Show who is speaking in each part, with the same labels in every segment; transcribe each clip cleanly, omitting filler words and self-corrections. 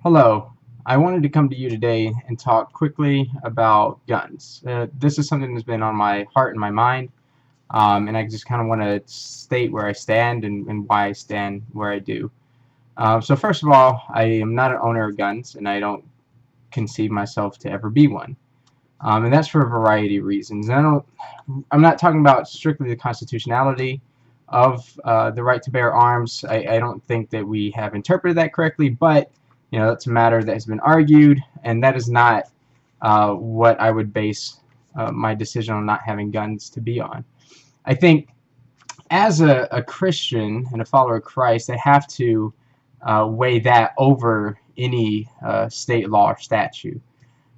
Speaker 1: Hello. I wanted to come to you today and talk quickly about guns. This is something that's been on my heart and my mind, and I just kind of want to state where I stand and why I stand where I do. So first of all, I am not an owner of guns, and I don't conceive myself to ever be one. And that's for a variety of reasons. I'm not talking about strictly the constitutionality of the right to bear arms. I don't think that we have interpreted that correctly, but that's a matter that has been argued, and that is not what I would base my decision on not having guns to be on. I think as a Christian and a follower of Christ, I have to weigh that over any state law or statute.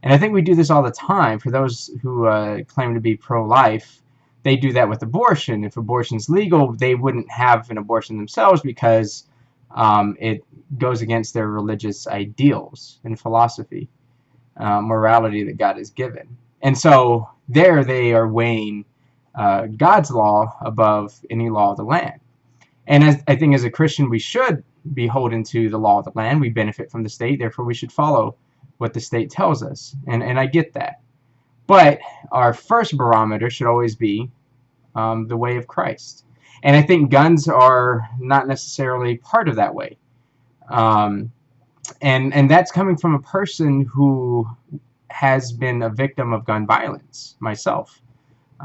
Speaker 1: And I think we do this all the time. For those who claim to be pro-life, they do that with abortion. If abortion is legal, they wouldn't have an abortion themselves because it goes against their religious ideals and philosophy, morality that God has given. And so there they are weighing God's law above any law of the land. And I think as a Christian, we should be beholden to the law of the land. We benefit from the state, therefore we should follow what the state tells us. And I get that. But our first barometer should always be the way of Christ. And I think guns are not necessarily part of that way. And that's coming from a person who has been a victim of gun violence myself.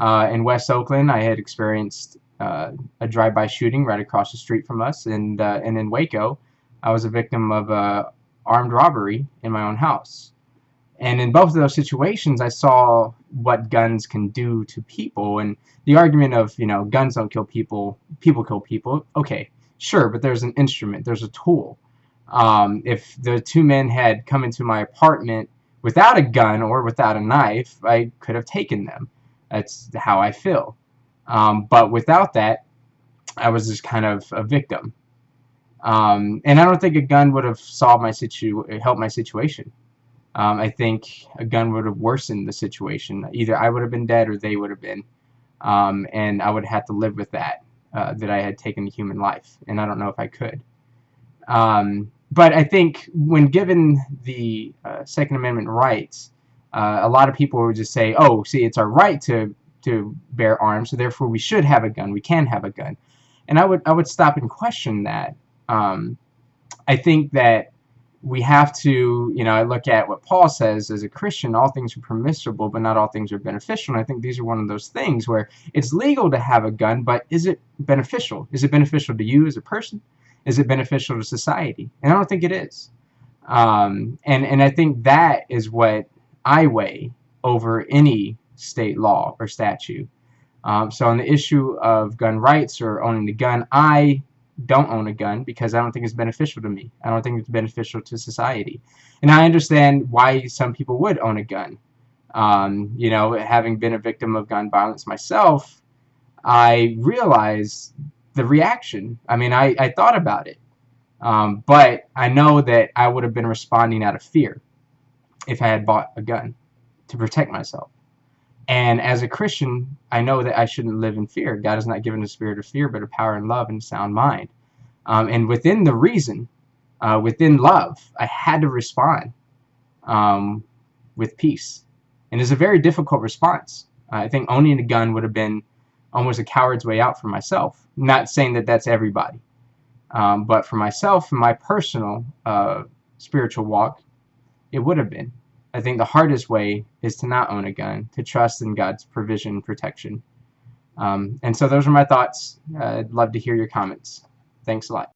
Speaker 1: In West Oakland, I had experienced a drive-by shooting right across the street from us, and in Waco, I was a victim of armed robbery in my own house. And in both of those situations, I saw what guns can do to people. And the argument of, guns don't kill people, people kill people. Okay, sure, but there's an instrument, there's a tool. If the two men had come into my apartment without a gun or without a knife, I could have taken them. That's how I feel. But without that, I was just kind of a victim. And I don't think a gun would have helped my situation. I think a gun would have worsened the situation. Either I would have been dead or they would have been. And I would have to live with that I had taken a human life. And I don't know if I could. But I think when given the Second Amendment rights, a lot of people would just say, oh, see, it's our right to bear arms, so therefore we should have a gun, we can have a gun. And I would stop and question that. I think that we have to, I look at what Paul says as a Christian, all things are permissible, but not all things are beneficial. And I think these are one of those things where it's legal to have a gun, but is it beneficial? Is it beneficial to you as a person? Is it beneficial to society? And I don't think it is. And I think that is what I weigh over any state law or statute. So on the issue of gun rights or owning a gun, I don't own a gun because I don't think it's beneficial to me. I don't think it's beneficial to society. And I understand why some people would own a gun. Having been a victim of gun violence myself, I realized the reaction. I mean, I thought about it. But I know that I would have been responding out of fear if I had bought a gun to protect myself. And as a Christian, I know that I shouldn't live in fear. God has not given a spirit of fear, but a power and love and a sound mind. And within the reason, within love, I had to respond with peace. And it's a very difficult response. I think owning a gun would have been almost a coward's way out for myself. Not saying that that's everybody. But for myself, in my personal spiritual walk, it would have been. I think the hardest way is to not own a gun, to trust in God's provision and protection. And so those are my thoughts. I'd love to hear your comments. Thanks a lot.